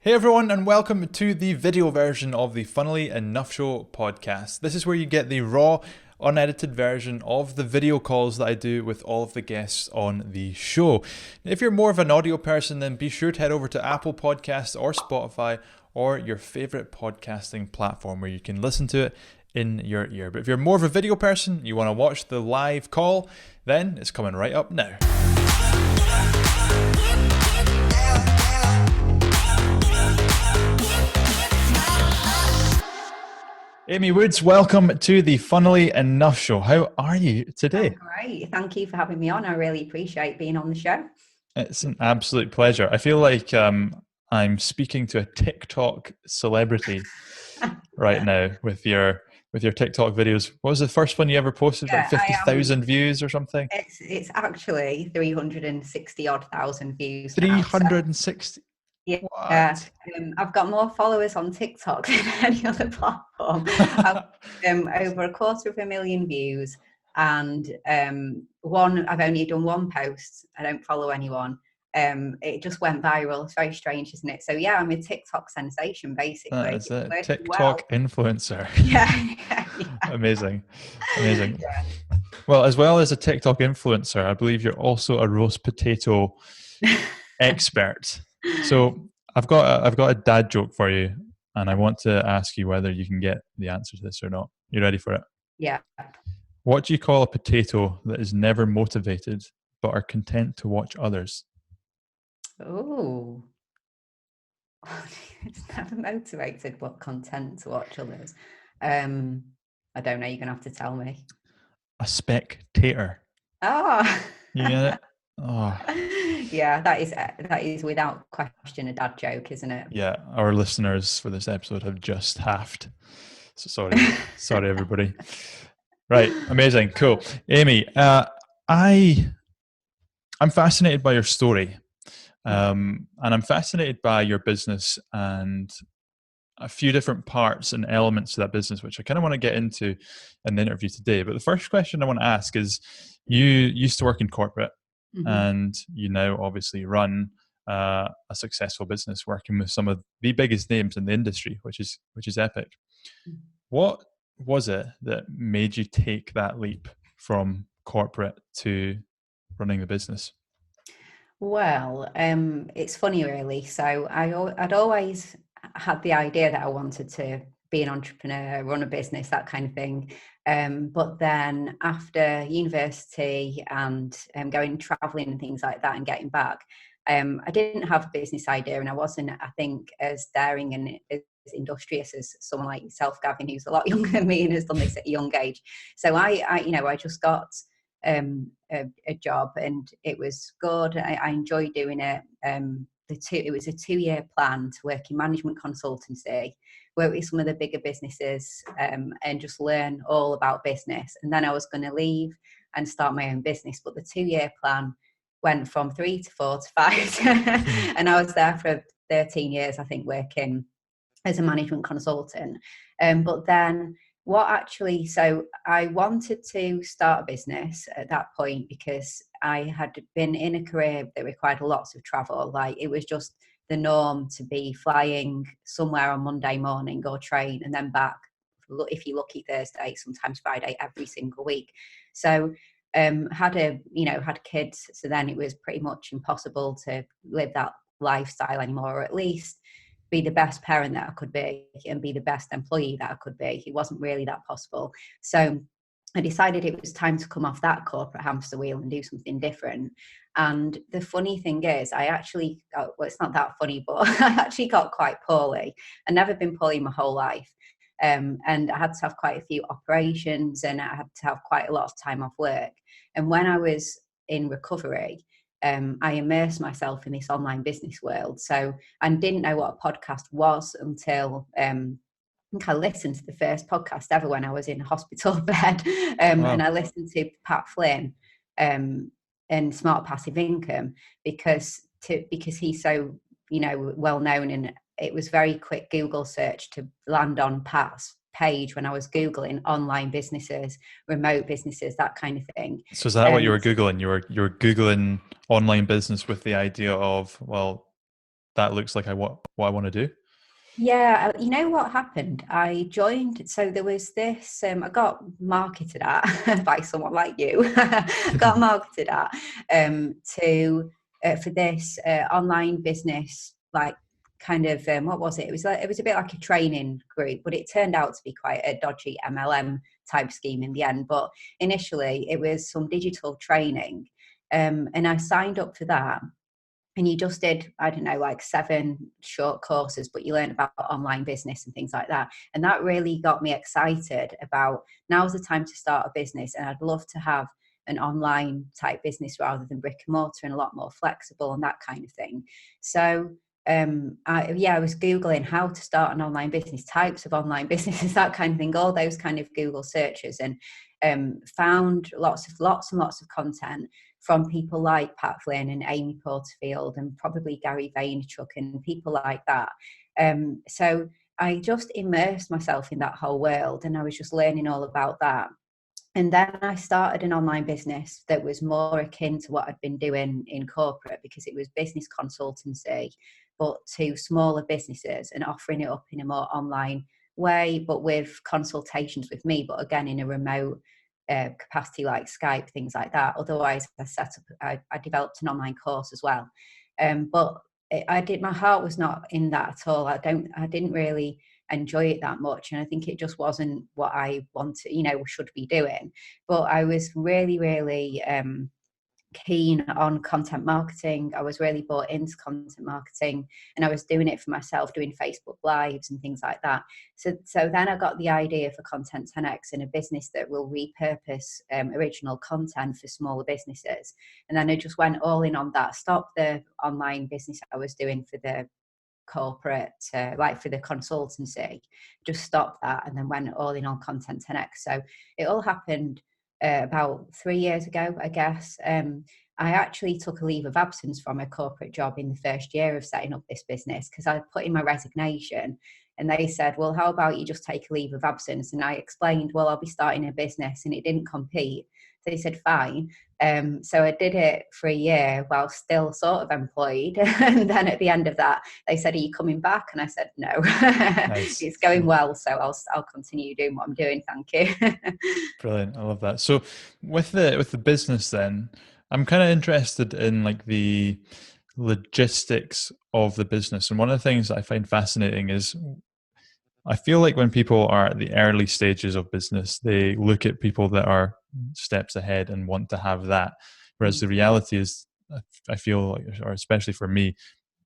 Hey everyone, and welcome to the video version of the Funnily Enough Show podcast. This is where you get the raw, unedited version of the video calls that I do with all of the guests on the show. If you're more of an audio person, then be sure to head over to Apple Podcasts or Spotify or your favorite podcasting platform where you can listen to it in your ear. But if you're more of a video person, you want to watch the live call, then it's coming right up now. Amy Woods, welcome to the Funnily Enough Show. How are you today? I'm great. Thank you for having me on. I really appreciate being on the show. It's an absolute pleasure. I feel like I'm speaking to a TikTok celebrity right now with your TikTok videos. What was the first one you ever posted? Yeah, Like 50,000 views or something? It's actually 360 odd thousand views. 360. Yeah, What? I've got more followers on TikTok than any other platform. I've over 250,000 views, and I've only done one post. I don't follow anyone. It just went viral. It's very strange, isn't it? So yeah, I'm a TikTok sensation basically. That is a TikTok well. influencer. Yeah. Amazing. Yeah. Yeah. Well, as well as a TikTok influencer, I believe you're also a roast potato expert. So I've got a dad joke for you, and I want to ask you whether you can get the answer to this or not. You ready for it? Yeah. What do you call a potato that is never motivated but are content to watch others? Oh, it's never motivated but content to watch others. I don't know. You're gonna have to tell me. A spectator. Oh, You get it? Oh, yeah. That is without question a dad joke, isn't it? yeah. Our listeners for this episode have just halved. So sorry everybody. Right, amazing, cool. Amy, I'm fascinated by your story, and I'm fascinated by your business and a few different parts and elements to that business, which I kind of want to get into in the interview today. But the first question I want to ask is, you used to work in corporate, and you now obviously run a successful business working with some of the biggest names in the industry, which is epic. What was it that made you take that leap from corporate to running the business? Well, it's funny really. So I'd always had the idea that I wanted to be an entrepreneur, run a business, that kind of thing. But then after university and going traveling and things like that and getting back, I didn't have a business idea, and I wasn't, I think, as daring and as industrious as someone like yourself, Gavin, who's a lot younger than me and has done this at a young age. So I just got a job, and it was good. I enjoyed doing it. It was a 2-year plan to work in management consultancy, work with some of the bigger businesses, and just learn all about business. And then I was going to leave and start my own business. But the 2-year plan went from 3 to 4 to 5. And I was there for 13 years, I think, working as a management consultant. But then so I wanted to start a business at that point because I had been in a career that required lots of travel. Like, it was just the norm to be flying somewhere on Monday morning or train and then back, if you're lucky, Thursday, sometimes Friday, every single week. So had kids, so then it was pretty much impossible to live that lifestyle anymore, or at least be the best parent that I could be and be the best employee that I could be. It wasn't really that possible. So I decided it was time to come off that corporate hamster wheel and do something different. And the funny thing is, it's not that funny, but I actually got quite poorly. I've never been poorly my whole life. And I had to have quite a few operations, and I had to have quite a lot of time off work. And when I was in recovery, I immersed myself in this online business world. So I didn't know what a podcast was until I think I listened to the first podcast ever when I was in a hospital bed. Wow. And I listened to Pat Flynn and Smart Passive Income because he's so, well known, and it was very quick Google search to land on Pat's page when I was Googling online businesses, remote businesses, that kind of thing. So is that what you were Googling? You were Googling online business with the idea of, well, that looks like what I want to do? Yeah, you know what happened? I joined, so there was this, I got marketed at by someone like you, got marketed at to for this online business, like kind of, what was it? It was like, it was a bit like a training group, but it turned out to be quite a dodgy MLM type scheme in the end. But initially, it was some digital training, and I signed up for that, and you just did, I don't know, like 7 short courses, but you learned about online business and things like that. And that really got me excited about, now's the time to start a business, and I'd love to have an online type business rather than brick and mortar, and a lot more flexible and that kind of thing. So I was Googling how to start an online business, types of online businesses, that kind of thing, all those kind of Google searches, and found lots and lots of content from people like Pat Flynn and Amy Porterfield and probably Gary Vaynerchuk and people like that. So I just immersed myself in that whole world, and I was just learning all about that. And then I started an online business that was more akin to what I'd been doing in corporate, because it was business consultancy, but to smaller businesses, and offering it up in a more online way, but with consultations with me, but again in a remote capacity, like Skype, things like that. Otherwise, I developed an online course as well. But my heart was not in that at all. I didn't really enjoy it that much, and I think it just wasn't what I wanted, should be doing. But I was really, really keen on content marketing. I was really bought into content marketing, and I was doing it for myself, doing Facebook lives and things like that. So then I got the idea for Content 10x, in a business that will repurpose original content for smaller businesses. And then I just went all in on that, stopped the online business I was doing for the corporate, like for the consultancy, just stopped that, and then went all in on Content 10x. So it all happened about 3 years ago, I guess. I actually took a leave of absence from a corporate job in the first year of setting up this business, because I put in my resignation, and they said, well, how about you just take a leave of absence? And I explained, well, I'll be starting a business, and it didn't compete. They said, fine. So I did it for a year while still sort of employed. And then at the end of that, they said, are you coming back? And I said, no. Nice. It's going well, so I'll continue doing what I'm doing. Thank you. Brilliant. I love that. So with the business then, I'm kind of interested in like the logistics of the business. And one of the things that I find fascinating is I feel like when people are at the early stages of business, they look at people that are steps ahead and want to have that. Whereas the reality is, I feel like, or especially for me,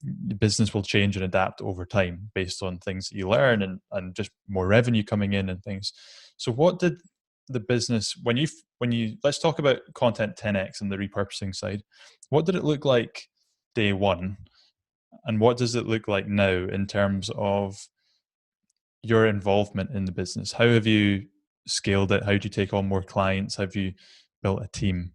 the business will change and adapt over time based on things that you learn, and just more revenue coming in and things. So what did the business, when you let's talk about Content 10x and the repurposing side, what did it look like day one, and what does it look like now in terms of your involvement in the business? How have you scaled it? How do you take on more clients? Have you built a team?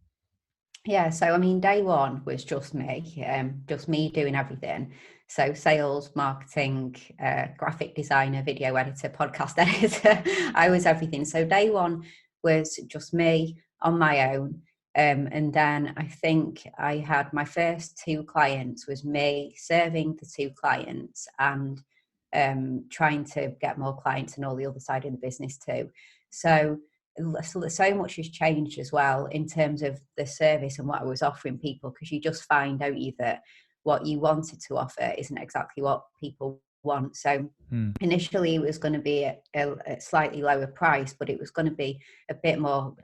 Yeah, so I mean, day one was just me doing everything. So sales, marketing, graphic designer, video editor, podcast editor. I was everything. So day one was just me on my own. And then I think I had my first 2 clients was me serving the 2 clients, and trying to get more clients and all the other side of the business too. So much has changed as well in terms of the service and what I was offering people, because you just find, don't you, that what you wanted to offer isn't exactly what people want. So Hmm. initially it was going to be a slightly lower price, but it was going to be a bit more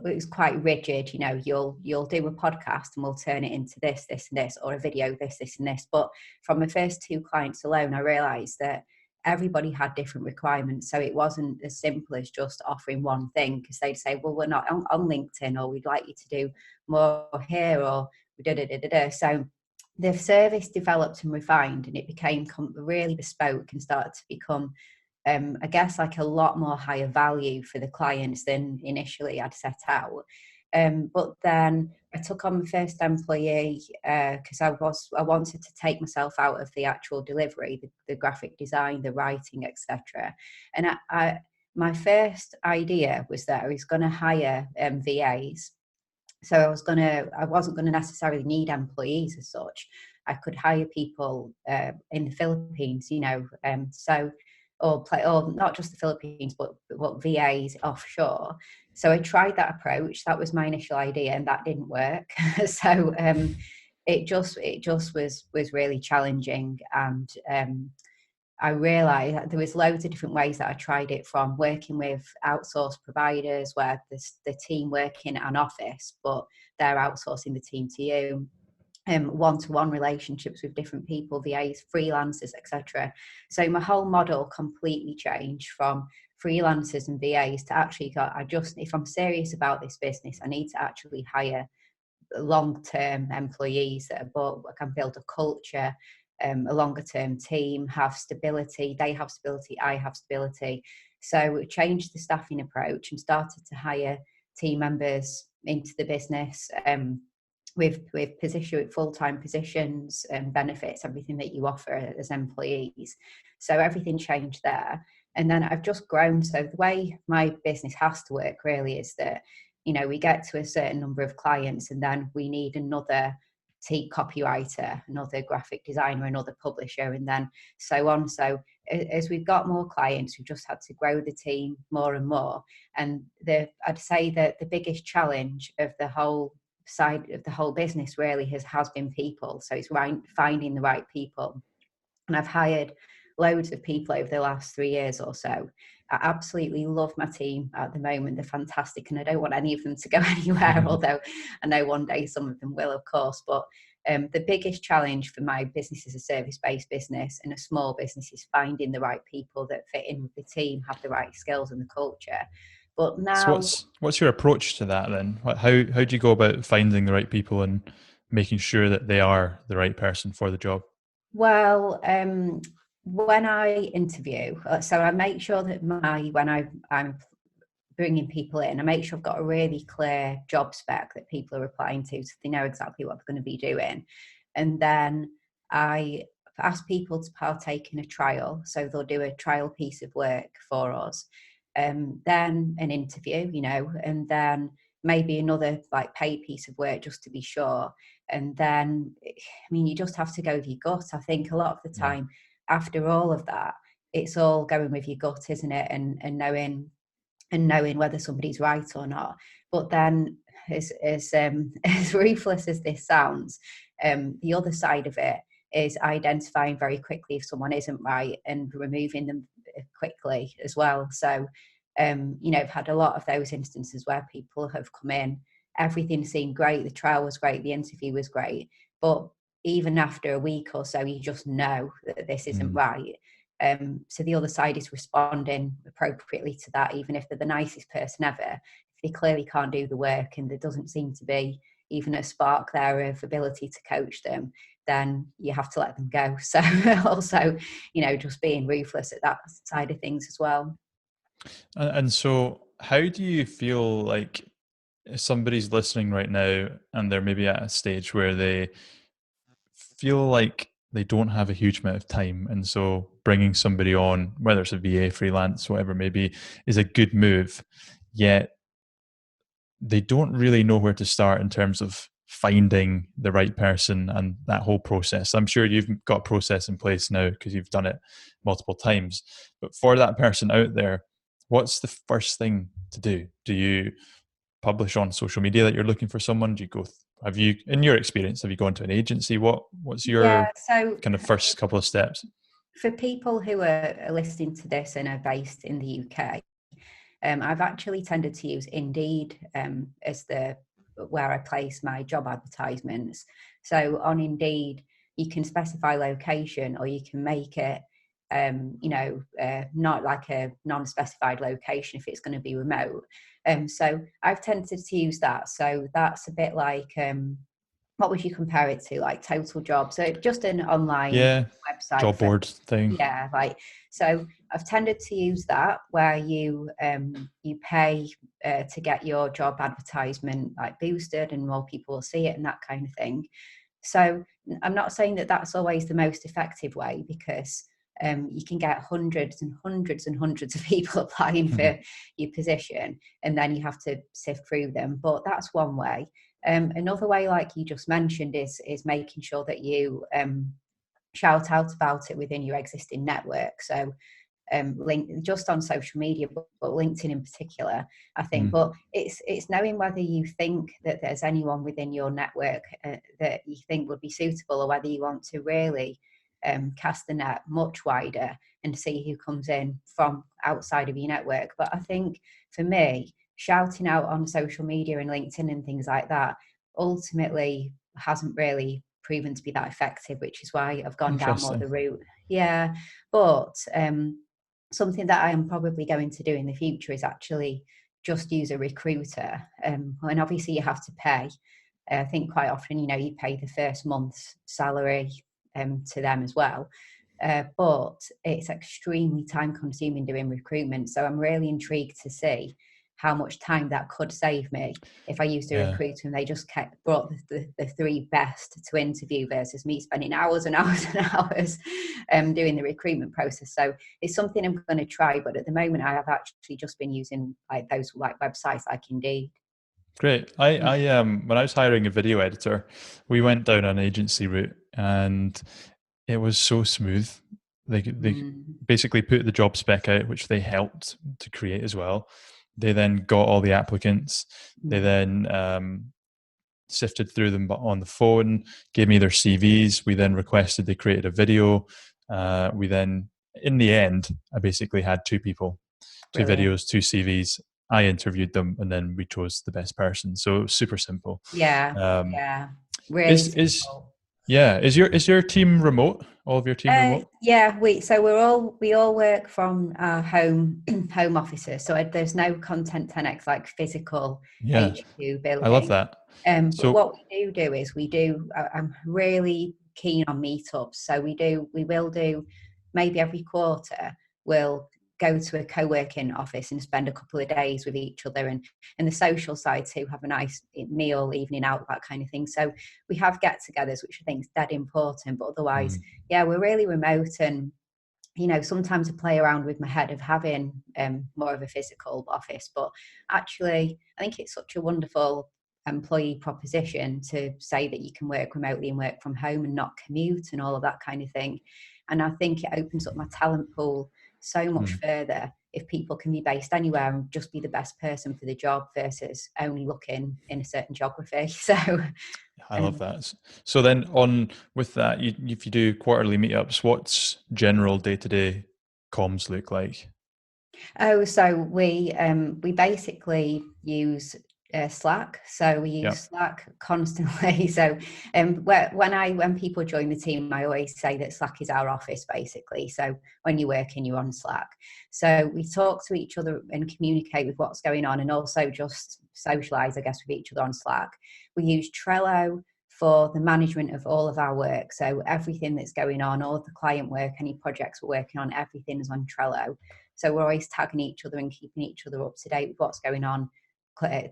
it was quite rigid. You'll do a podcast and we'll turn it into this and this, or a video, this and this. But from the first 2 clients alone, I realized that everybody had different requirements. So it wasn't as simple as just offering one thing, because they'd say, well, we're not on LinkedIn, or we'd like you to do more here, or da da da da da. So the service developed and refined, and it became really bespoke and started to become, I guess, like a lot more higher value for the clients than initially I'd set out. But then I took on my first employee, because I wanted to take myself out of the actual delivery, the graphic design, the writing, etc. And my first idea was that I was going to hire VAs. So I wasn't going to necessarily need employees as such. I could hire people in the Philippines, or not just the Philippines, but VAs offshore. So I tried that approach. That was my initial idea, and that didn't work. So it just was really challenging, and I realised that there was loads of different ways that I tried it, from working with outsourced providers where the team work in an office, but they're outsourcing the team to you, one-to-one relationships with different people, VAs, freelancers, etc. So my whole model completely changed from freelancers and VAs to actually, if I'm serious about this business, I need to actually hire long-term employees that can build a culture, a longer-term team, have stability. They have stability, I have stability. So we changed the staffing approach and started to hire team members into the business, with full-time positions and benefits, everything that you offer as employees. So everything changed there. And then I've just grown. So the way my business has to work really is that, we get to a certain number of clients, and then we need another copywriter, another graphic designer, another publisher, and then so on. So as we've got more clients, we've just had to grow the team more and more. And I'd say that the biggest challenge of the whole side of the whole business really has been people. So it's finding the right people. And I've hired loads of people over the last 3 years or so. I absolutely love my team at the moment. They're fantastic, and I don't want any of them to go anywhere, although I know one day some of them will, of course. But the biggest challenge for my business is a service-based business, and a small business is finding the right people that fit in with the team, have the right skills and the culture. But So now, what's your approach to that then? How do you go about finding the right people and making sure that they are the right person for the job? well, when I interview, so I make sure that I'm bringing people in, I make sure I've got a really clear job spec that people are applying to, so they know exactly what they're going to be doing. And then I ask people to partake in a trial. So they'll do a trial piece of work for us, then an interview, and then maybe another like paid piece of work just to be sure. And then, you just have to go with your gut. I think a lot of the Yeah. time after all of that, it's all going with your gut, isn't it? And knowing whether somebody's right or not. But then, as as ruthless as this sounds, the other side of it is identifying very quickly if someone isn't right and removing them quickly as well. So, I've had a lot of those instances where people have come in, everything seemed great, the trial was great, the interview was great, but even after a week or so, you just know that this isn't Mm. right. So the other side is responding appropriately to that, even if they're the nicest person ever. If they clearly can't do the work and there doesn't seem to be even a spark there of ability to coach them, then you have to let them go. So also, just being ruthless at that side of things as well. And so, how do you feel like if somebody's listening right now and they're maybe at a stage where they feel like they don't have a huge amount of time, and so bringing somebody on, whether it's a VA, freelance, whatever it may be, is a good move, yet they don't really know where to start in terms of finding the right person and that whole process. I'm sure you've got a process in place now because you've done it multiple times. But for that person out there, what's the first thing to do? Do you publish on social media that you're looking for someone? Do you go? Have you, in your experience, have you gone to an agency? What's Yeah. your So kind of first couple of steps? for people who are listening to this and are based in the UK, I've actually tended to use Indeed as where I place my job advertisements. So on Indeed, you can specify location, or you can make it, not like a non-specified location if it's going to be remote. So I've tended to use that. So that's a bit like, what would you compare it to? Like Total Job. So just an online Yeah, website job for, board thing. yeah, like, so I've tended to use that where you pay to get your job advertisement like boosted and more people will see it and that kind of thing. So I'm not saying that that's always the most effective way, because you can get hundreds and hundreds and hundreds of people applying for your position, and then you have to sift through them. But that's one way. Another way, like you just mentioned, is making sure that you shout out about it within your existing network. So link just on social media, but LinkedIn in particular, I think. Mm. But it's knowing whether you think that there's anyone within your network that you think would be suitable, or whether you want to really cast the net much wider and see who comes in from outside of your network. But I think for me, shouting out on social media and LinkedIn and things like that ultimately hasn't really proven to be that effective, which is why I've gone down more Interesting. the route. Yeah, but something that I am probably going to do in the future is actually just use a recruiter. And obviously you have to pay. I think quite often, you pay the first month's salary to them as well. But it's extremely time consuming doing recruitment. So I'm really intrigued to see how much time that could save me if I used a Yeah. recruiter and they just brought the three best to interview versus me spending hours and hours and hours doing the recruitment process. So it's something I'm going to try, but at the moment I have actually just been using like those like websites like Indeed. Great. When I was hiring a video editor, we went down an agency route, and it was so smooth. They basically put the job spec out, which they helped to create as well. They then got all the applicants. They then sifted through them on the phone, gave me their CVs. We then requested they created a video. We then, in the end, I basically had two people, two Brilliant. videos, two CVs. I interviewed them, and then we chose the best person. So it was super simple. Yeah, Um, yeah, really is simple. yeah, is your team remote? All of your team remote? Yeah, we all work from our home home offices, so there's no Content 10x like physical Yeah, HQ I love building. that. But So what we do is I'm really keen on meetups, so we will do maybe every quarter we'll go to a co-working office and spend a couple of days with each other, and the social side too, have a nice meal, evening out, that kind of thing. So we have get-togethers, which I think is dead important, but otherwise, yeah, we're really remote. And sometimes I play around with my head of having more of a physical office, but actually I think it's such a wonderful employee proposition to say that you can work remotely and work from home and not commute and all of that kind of thing. And I think it opens up my talent pool so much further if people can be based anywhere and just be the best person for the job versus only looking in a certain geography. So I love that. So then, on with that, if you do quarterly meetups, what's general day to day comms look like? Oh, so we basically use Slack. So we Yeah. use Slack constantly. So when people join the team, I always say that Slack is our office, basically. So when you're working, you're on Slack. So we talk to each other and communicate with what's going on, and also just socialize, I guess, with each other on Slack. We use Trello for the management of all of our work. So everything that's going on, all of the client work, any projects we're working on, everything is on Trello. So we're always tagging each other and keeping each other up to date with what's going on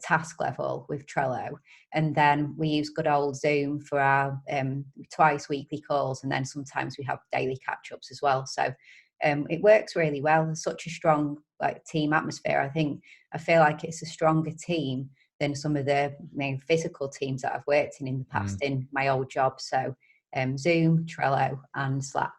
task level with Trello. And then we use good old Zoom for our twice weekly calls. And then sometimes we have daily catch ups as well. So it works really well. There's such a strong team atmosphere. I feel like it's a stronger team than some of the physical teams that I've worked in the past in my old job. So Zoom, Trello, and Slack.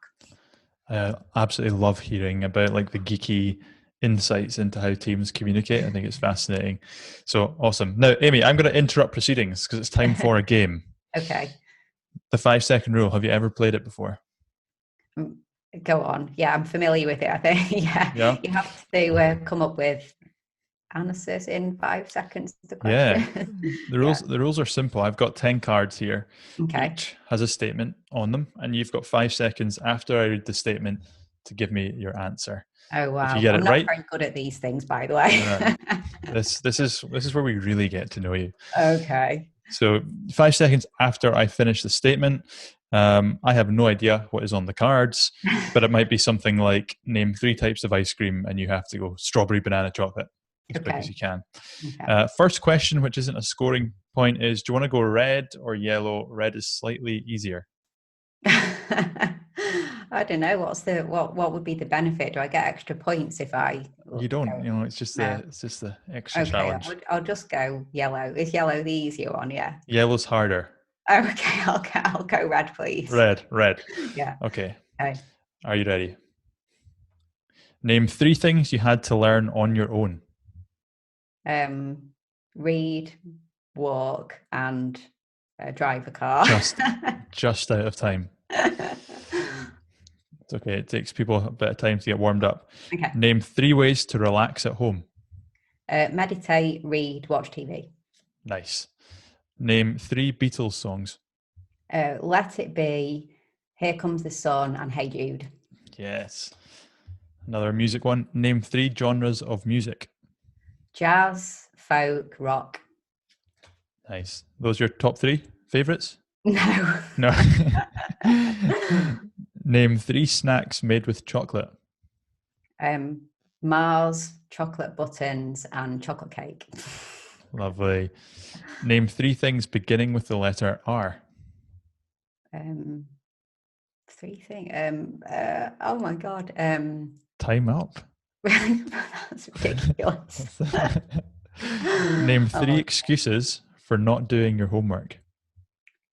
I absolutely love hearing about like the geeky insights into how teams communicate. I think it's fascinating. So awesome. Now, Amy, I'm going to interrupt proceedings because it's time for a game. Okay. The 5 second rule. Have you ever played it before? Go on. Yeah, I'm familiar with it. I think. Yeah, Yeah. you have to come up with answers in 5 seconds to the Yeah. question. Yeah. The rules are simple. I've got 10 cards here. Okay. Each has a statement on them, and you've got 5 seconds after I read the statement to give me your answer. Oh If you wow, get I'm it not right, very good at these things, by the no, way. no. This is where we really get to know you. Okay. So 5 seconds after I finish the statement, I have no idea what is on the cards, but it might be something like name 3 types of ice cream, and you have to go strawberry, banana, chocolate as quick as Okay. you can. Okay. First question, which isn't a scoring point, is do you want to go red or yellow? Red is slightly easier. I don't know what would be the benefit. Do I get extra points if I You go? don't, it's just No. the extra Okay, challenge. I'll just go yellow. Is yellow the easier one? Yeah. Yellow's harder. Oh, okay, I'll go red, please. Red. Yeah. Okay. Okay. Are you ready? Name 3 things you had to learn on your own. Um, read, walk, and drive a car. Just out of time. It's okay. It takes people a bit of time to get warmed up. Okay. Name 3 ways to relax at home. Meditate, read, watch TV. Nice. Name 3 Beatles songs. Let It Be, Here Comes the Sun, and Hey Jude. Yes. Another music one. Name 3 genres of music. Jazz, folk, rock. Nice. Those are your top 3 favorites? No. No. Name 3 snacks made with chocolate. Mars, chocolate buttons, and chocolate cake. Lovely. Name 3 things beginning with the letter R. 3 things. Oh my god. Time up. That's ridiculous. Name 3 Oh, excuses for not doing your homework.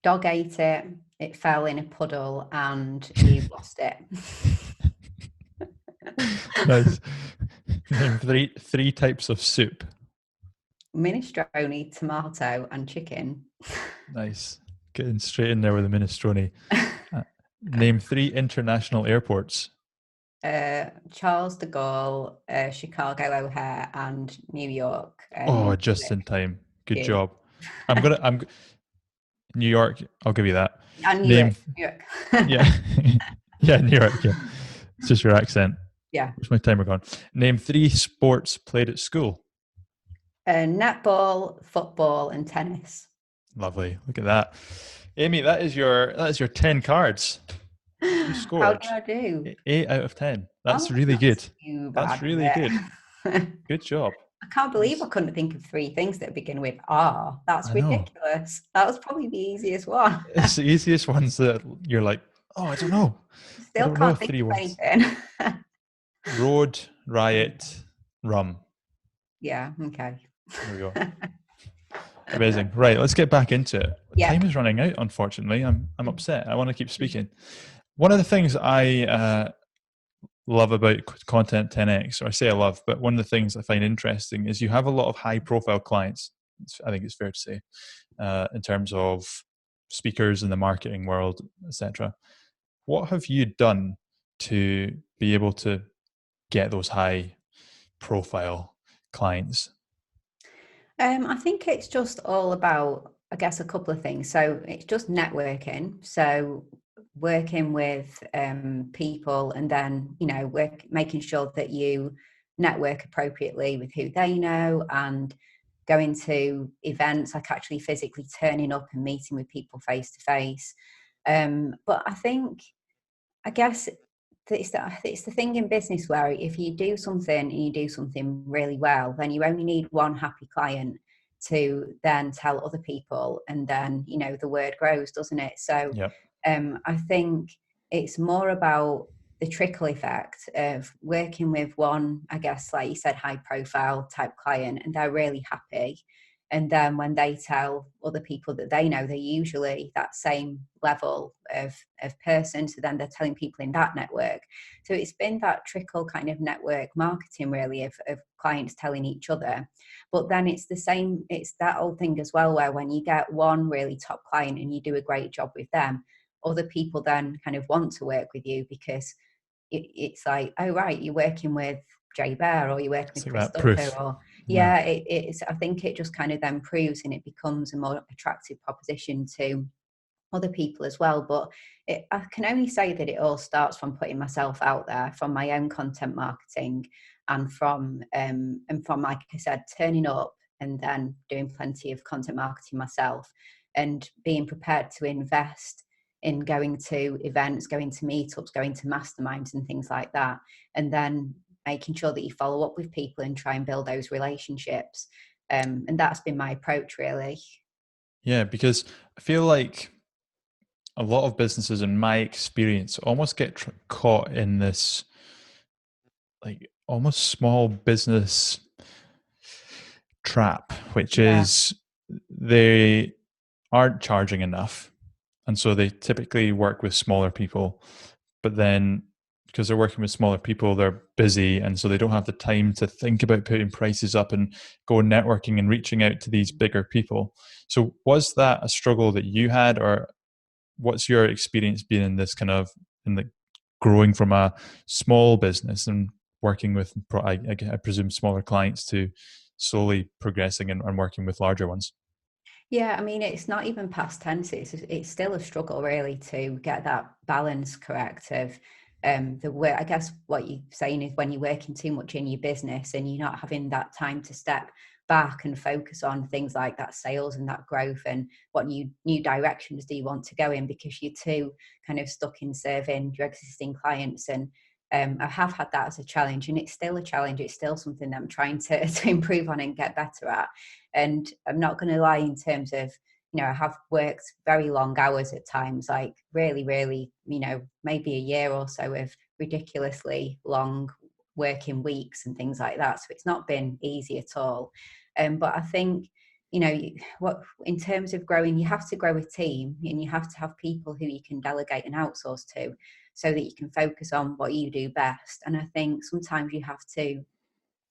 dog ate it. It fell in a puddle, and you lost it. Nice. Name three types of soup. Minestrone, tomato, and chicken. Nice. Getting straight in there with the minestrone. Name 3 international airports. Charles de Gaulle, Chicago O'Hare, and New York. Oh, just in time. Good You. job. I'm New York. I'll give you that. And New Name. York. Yeah. Yeah, New York. Yeah. It's just your accent. Yeah. Where's my timer gone? Name 3 sports played at school. Netball, football, and tennis. Lovely. Look at that. Amy, that is your 10 cards. You How scored do I do? 8 out of 10. That's Oh, really not good. too That's bad, is really good. it? Good job. I can't believe I couldn't think of 3 things that begin with R. That's I know. ridiculous. That was probably the easiest one. It's the easiest ones that you're like, oh, I don't know. I Still don't know can't think 3 of ones. anything. Road, riot, rum. Yeah, okay. There we go. Amazing. Right, let's get back into it. Yeah. Time is running out, unfortunately. I'm upset. I want to keep speaking. One of the things I love about Content 10x, or I say I love, but one of the things I find interesting is you have a lot of high profile clients. I think it's fair to say, in terms of speakers in the marketing world, etc. What have you done to be able to get those high profile clients? I think it's just all about, I guess, a couple of things. So it's just networking. So working with people, and then making sure that you network appropriately with who they know, and going to events, like actually physically turning up and meeting with people face to face. But I guess it's the thing in business where if you do something and you do something really well, then you only need one happy client to then tell other people, and then the word grows, doesn't it? So Yep. I think it's more about the trickle effect of working with one, I guess, like you said, high profile type client, and they're really happy. And then when they tell other people that they know, they're usually that same level of person. So then they're telling people in that network. So it's been that trickle kind of network marketing, really, of clients telling each other. But then it's the same, it's that old thing as well, where when you get one really top client and you do a great job with them, other people then kind of want to work with you, because it's like, oh right, you're working with Jay Bear, or you're working It's with like Chris that Ducker, proof. or Yeah. it's, I think it just kind of then proves, and it becomes a more attractive proposition to other people as well. But I can only say that it all starts from putting myself out there, from my own content marketing, and from like I said, turning up and then doing plenty of content marketing myself, and being prepared to invest in going to events, going to meetups, going to masterminds and things like that, and then making sure that you follow up with people and try and build those relationships. And that's been my approach, really. Yeah, because I feel like a lot of businesses, in my experience, almost get caught in this like almost small business trap, which Yeah. is they aren't charging enough. And so they typically work with smaller people, but then because they're working with smaller people, they're busy. And so they don't have the time to think about putting prices up and go networking and reaching out to these bigger people. So was that a struggle that you had, or what's your experience been in this kind of, in the growing from a small business and working with, I presume, smaller clients to slowly progressing and working with larger ones? Yeah, I mean, it's not even past tense. It's still a struggle really to get that balance correct of the work. I guess what you're saying is when you're working too much in your business and you're not having that time to step back and focus on things like that sales and that growth and what new directions do you want to go in, because you're too kind of stuck in serving your existing clients. And I have had that as a challenge, and it's still a challenge. It's still something that I'm trying to improve on and get better at. And I'm not going to lie, in terms of, I have worked very long hours at times, like really, really, maybe a year or so of ridiculously long working weeks and things like that. So it's not been easy at all. But I think, what in terms of growing, you have to grow a team and you have to have people who you can delegate and outsource to so that you can focus on what you do best. And I think sometimes you have to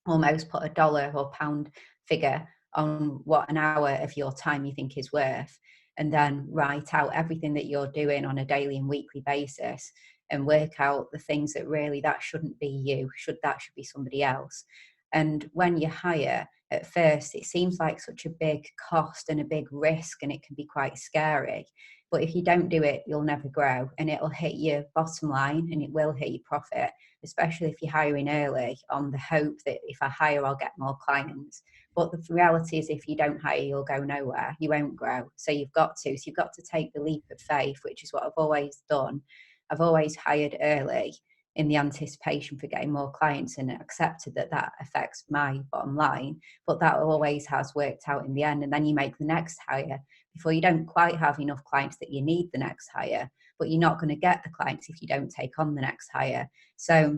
almost put a dollar or pound figure on what an hour of your time you think is worth, and then write out everything that you're doing on a daily and weekly basis and work out the things that really that shouldn't be you, that should be somebody else. And when you hire, at first it seems like such a big cost and a big risk, and it can be quite scary. But if you don't do it, you'll never grow, and it'll hit your bottom line and it will hit your profit, especially if you're hiring early on the hope that if I hire, I'll get more clients. But the reality is, if you don't hire, you'll go nowhere. You won't grow. So you've got to take the leap of faith, which is what I've always done. I've always hired early in the anticipation for getting more clients, and accepted that that affects my bottom line. But that always has worked out in the end. And then you make the next hire before you don't quite have enough clients that you need the next hire, but you're not going to get the clients if you don't take on the next hire. So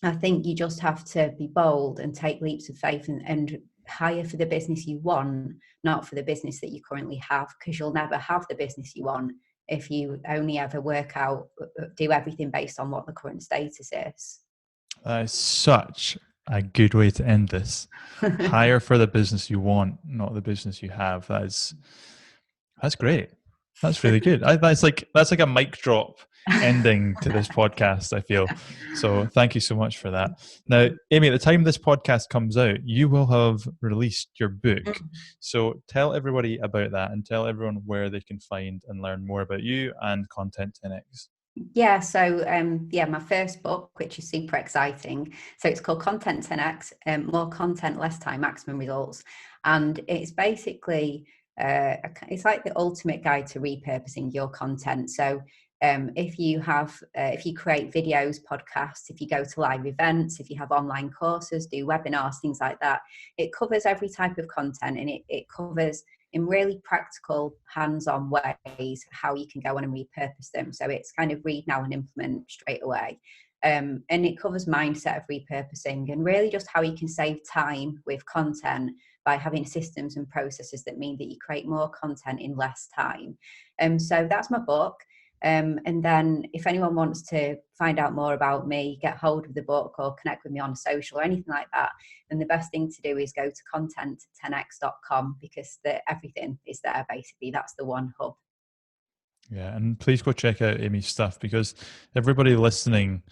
I think you just have to be bold and take leaps of faith, and hire for the business you want, not for the business that you currently have, because you'll never have the business you want if you only ever do everything based on what the current status is. That is such a good way to end this. Hire for the business you want, not the business you have. That's great. That's really good. That's like a mic drop ending to this podcast, I feel. So thank you so much for that. Now, Amy, at the time this podcast comes out, you will have released your book. So tell everybody about that and tell everyone where they can find and learn more about you and Content 10X. Yeah, so my first book, which is super exciting. So it's called Content 10X, more content, less time, maximum results. And it's basically, it's like the ultimate guide to repurposing your content. So if you create videos, podcasts, if you go to live events, if you have online courses, do webinars, things like that, it covers every type of content, and it covers in really practical, hands-on ways how you can go on and repurpose them. So it's kind of read now and implement straight away. And it covers mindset of repurposing and really just how you can save time with content by having systems and processes that mean that you create more content in less time. So that's my book. And then if anyone wants to find out more about me, get hold of the book or connect with me on social or anything like that, then the best thing to do is go to content10x.com, because everything is there basically. That's the one hub. Yeah, and please go check out Amy's stuff, because everybody listening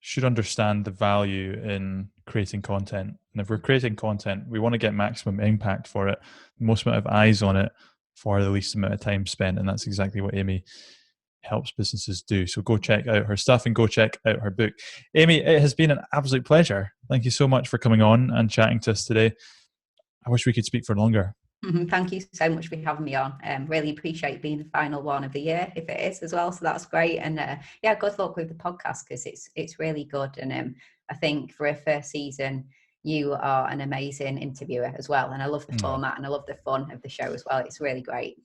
should understand the value in creating content. And if we're creating content, we want to get maximum impact for it, the most amount of eyes on it for the least amount of time spent. And that's exactly what Amy helps businesses do. So go check out her stuff and go check out her book. Amy, it has been an absolute pleasure. Thank you so much for coming on and chatting to us today. I wish we could speak for longer. Thank you so much for having me on. Really appreciate being the final one of the year, if it is as well. So that's great. And good luck with the podcast, because it's really good. And I think for a first season, you are an amazing interviewer as well. And I love the format and I love the fun of the show as well. It's really great.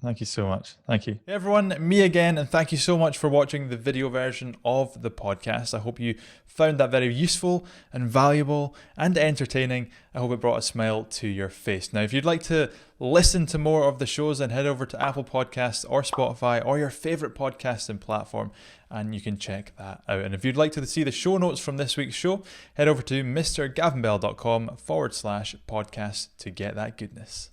Thank you so much. Thank you. Hey everyone, me again, and thank you so much for watching the video version of the podcast. I hope you found that very useful and valuable and entertaining. I hope it brought a smile to your face. Now, if you'd like to listen to more of the shows, then head over to Apple Podcasts or Spotify or your favorite podcasting platform, and you can check that out. And if you'd like to see the show notes from this week's show, head over to mrgavinbell.com/podcast to get that goodness.